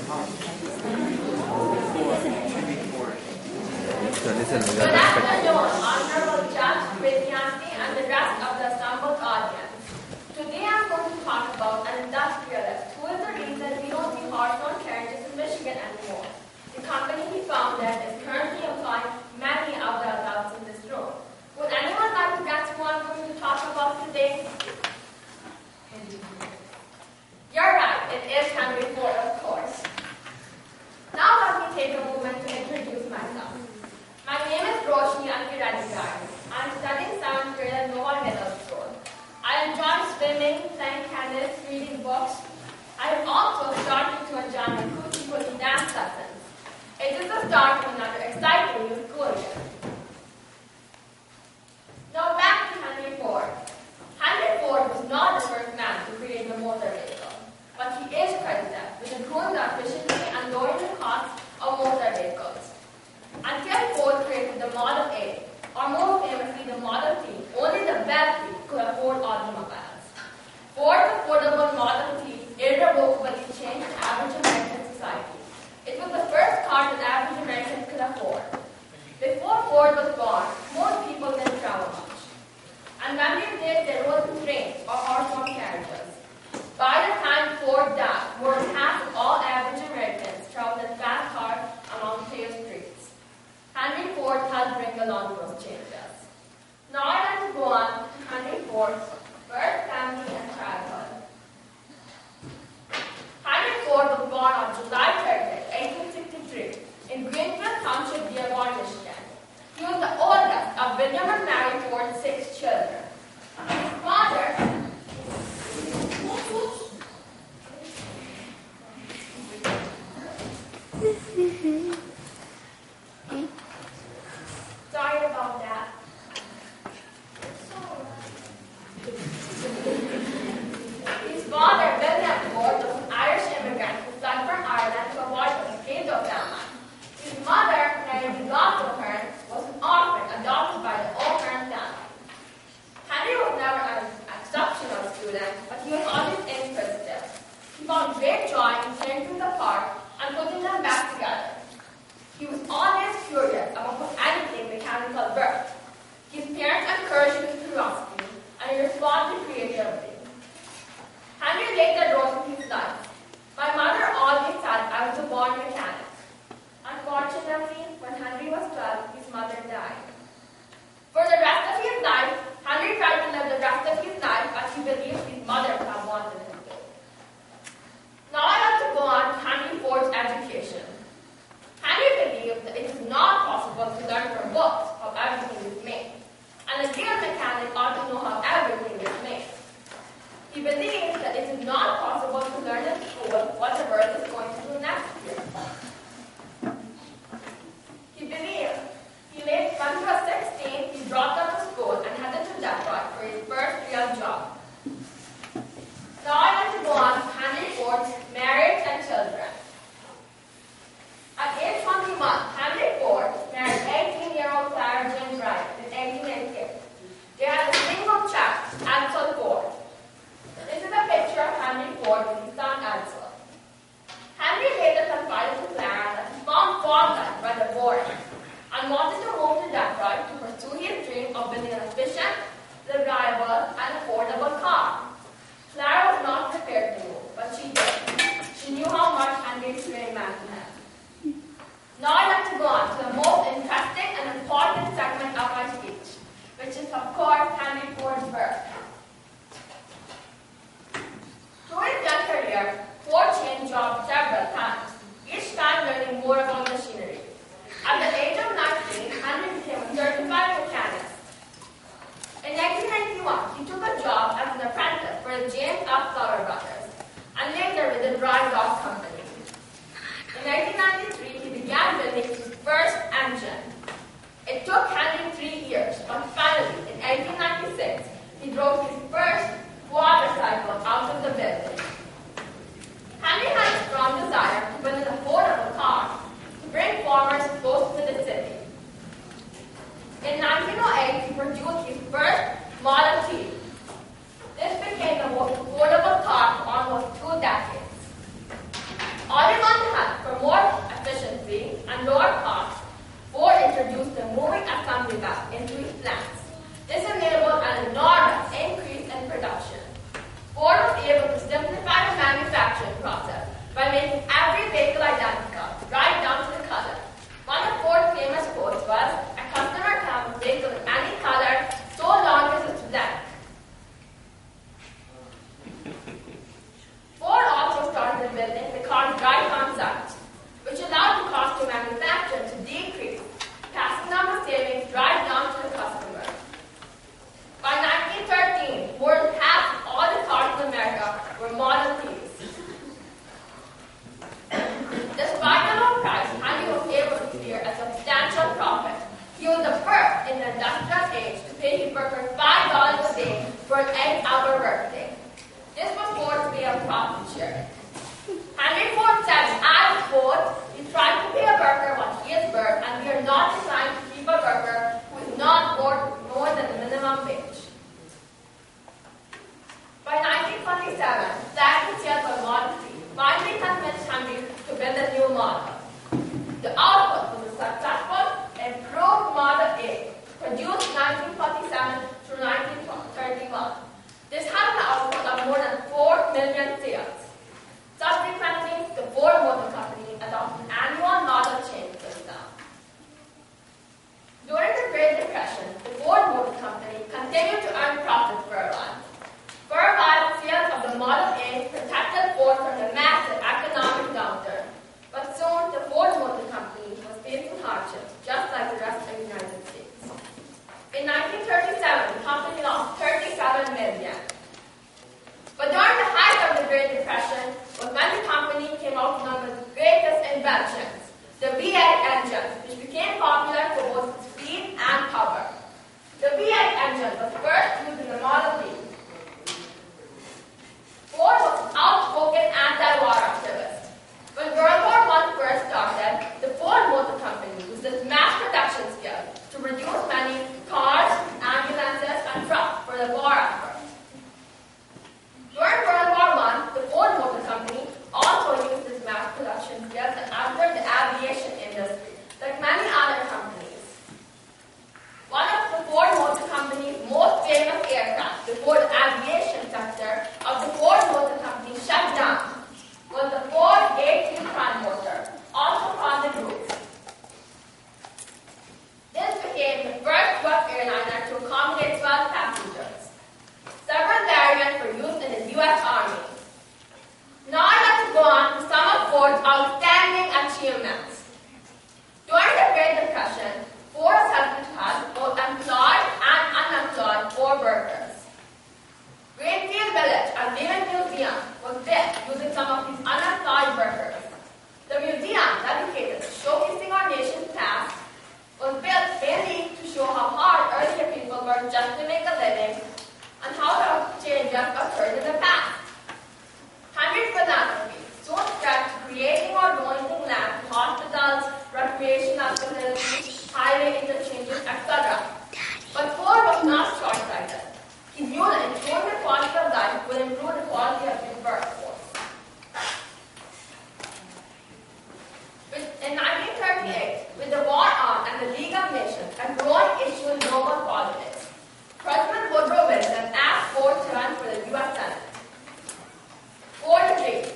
Good afternoon, Honorable Judge, Vidyante, and the rest of the assembled audience. Today I'm going to talk about an industrialist who is the reason we don't see horse-drawn carriages in Michigan anymore. The company he founded is currently employing many of the adults in this room. Would anyone like to guess who I'm going to talk about today? You're right, it is Henry Ford, of course. Now let me take a moment to introduce myself. My name is Roshini. I'm studying 7th grade at Nova Middle School. I enjoy swimming, playing tennis, reading books. I have also started to enjoy my Kuchipudi dance lessons. It is the start of another exciting new school year. Now back to Henry Ford. Henry Ford was not the first man to create the motor vehicle, but he is credited with improving the efficiency and lowering the cost of motor vehicles. Until Ford created the Model A, or more famously the Model T, only the wealthy could afford automobiles. Ford's affordable Model T irrevocably changed the average American society. It was the first car that average Americans could afford. Before Ford was born, most people didn't travel much. And when they did, they rode in trains or horse-drawn carriages. By the time Ford died, more than half of all average Americans traveled in fast cars along paved streets. Henry Ford helped bring along those changes. Now I'd like to go on to Henry Ford's birth, family, and childhood. Henry Ford was born on July 30, 1863, in Greenfield Township, Dearborn, Michigan. He was the oldest of William and Mary Ford's 6 children. His father Sorry about that. His father, William Ford, was an Irish immigrant who fled from Ireland to avoid the escape of famine. His mother, Mary O'Hearn, was an orphan adopted by the O'Hearn family. Henry was never an exceptional student, but he was always inquisitive. He found great joy in playing through the park and putting them back together. He was always curious about what anything mechanical worked. His parents encouraged his curiosity, and he responded creatively. Henry later wrote in his life, "My mother always said I was a born mechanic." Unfortunately, when Henry was 12, his mother died. For the rest of his life, Henry tried to live the rest of his life as he believed his mother would have wanted him to. Now I'd like to go on to Henry Ford's education. Henry believed that it is not possible to learn from books how everything is made, and a real mechanic ought to know how everything is made. He believed that it is not possible to learn in school what the world is going to do next year. When he was 16, he dropped out of school and headed to Detroit for his first real job. Now I'd like to go on to Henry Ford's marriage and children. At age 21, Henry Ford married 18-year-old Clara Jane Wright in 1888. They had a single child, Edsel Ford. This is a picture of Henry Ford with his son Edsel. Henry later confided to Clara that he found Ford life rather boring and wanted to move to Detroit to pursue his dream of building an efficient, reliable, and affordable car. Clara was not prepared to move, but she did. She knew how much Henry's dream meant to him. Now I'd like to go on to the most interesting and important segment of my speech, which is, of course, Henry Ford's birth. Through his young career, Ford changed jobs several times, each time learning more about machinery. At the age of 19, Henry became a certified mechanic. In 1991, he took a job as an apprentice for the James F. Flower Brothers, and later with the Dry Dock Company. In 1993, he began building his first engine. It took Henry 3 years, but finally, in 1896, he drove his first quadricycle out of the building. Henry had a strong desire to build an affordable car to bring farmers close to the city. In 1908, he produced his first Model T. This became the most affordable car for almost 2 decades. more efficiency and lower costs, Ford introduced the moving assembly line into its plants. This enabled an enormous increase in production. Ford was able to simplify the manufacturing process by making every vehicle identical, right down to the color. One of Ford's famous quotes was, "A customer can have a vehicle in any color so long as it's black." Ford also started building the car's right on site, which allowed the cost of manufacture to decrease, passing on the savings right down to the customer. By 1913, more than half of all the cars in America were Model Ts. Despite the low price, Henry was able to steer a substantial profit. He was the first in the industrial age to pay his workers $5 a day for an 8-hour workday. This was Ford's way of profit sharing. Henry Ford said, "As Ford, we try to pay a worker what he is worth, and we are not designed to keep a worker who is not worth more than the minimum wage." By 1927, flagging sales of Model T finally convinced Henry to build a new model. The output was a successful, improved Model A, produced 1947 through 1931. This had an output of more than 4 million sales. Subsequently, the Ford Motor Company adopted an annual model change system. During the Great Depression, the Ford Motor Company continued to earn profits for a while. For a while, sales of the Model A protected Ford from the massive economic downturn. But soon, the Ford Motor Company was facing hardships, just like the rest of the United States. In 1937, the company lost $37 million. But during the height of the Great Depression was when the company came out with one of its greatest inventions, the V8 engine, which became popular for both its speed and power. The V8 engine was first used in the Model T. Ford was an outspoken anti-war activist. When World War I first started, the Ford Motor Company used its mass production skill to produce many cars, ambulances, and trucks for the war effort. During World War I, the Ford Motor Company also used its mass production skills to enter the aviation industry, like many other companies. One of the Ford Motor Company's most famous aircraft before the aviation sector of the Ford Motor Company shut down was the Ford A3 Prime motor, also called the Ruhi. This became the first U.S. airliner to accommodate 12 passengers. Several variants were used in the U.S. Army. Now I'd like to go on to some of Ford's outstanding achievements. During the Great Depression, Ford was helping to have both employed and unemployed Ford workers. Greenfield Village, a living museum, was built using some of these unemployed workers. The museum, dedicated to showcasing our nation's past, was built mainly to show how hard earlier people worked just to make a living and how the changes occurred in the past. Henry's philanthropy soon spread to creating or donating land to hospitals, recreational facilities, highway interchanges, etc. But Ford was not short-sighted. He knew that improving the quality of life would improve the quality of his workforce. In 1938, with the war on and the League of Nations, a growing issue in global politics, President Woodrow Wilson asked Ford to run for the U.S. Senate. Ford agreed,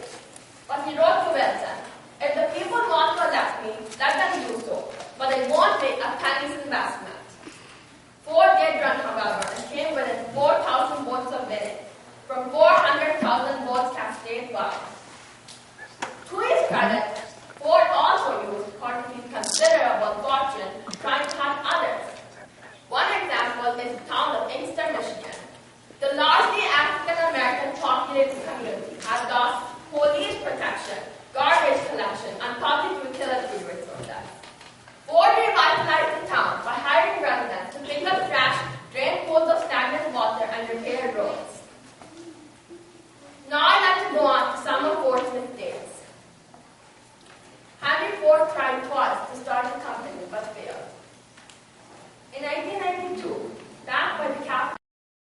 but he wrote to Wilson, "If the people want to elect me, let them do so, but it won't make a penny's investment." Ford did run, however, and came within 4,000 votes of winning, from 400,000 votes cast statewide. To his credit,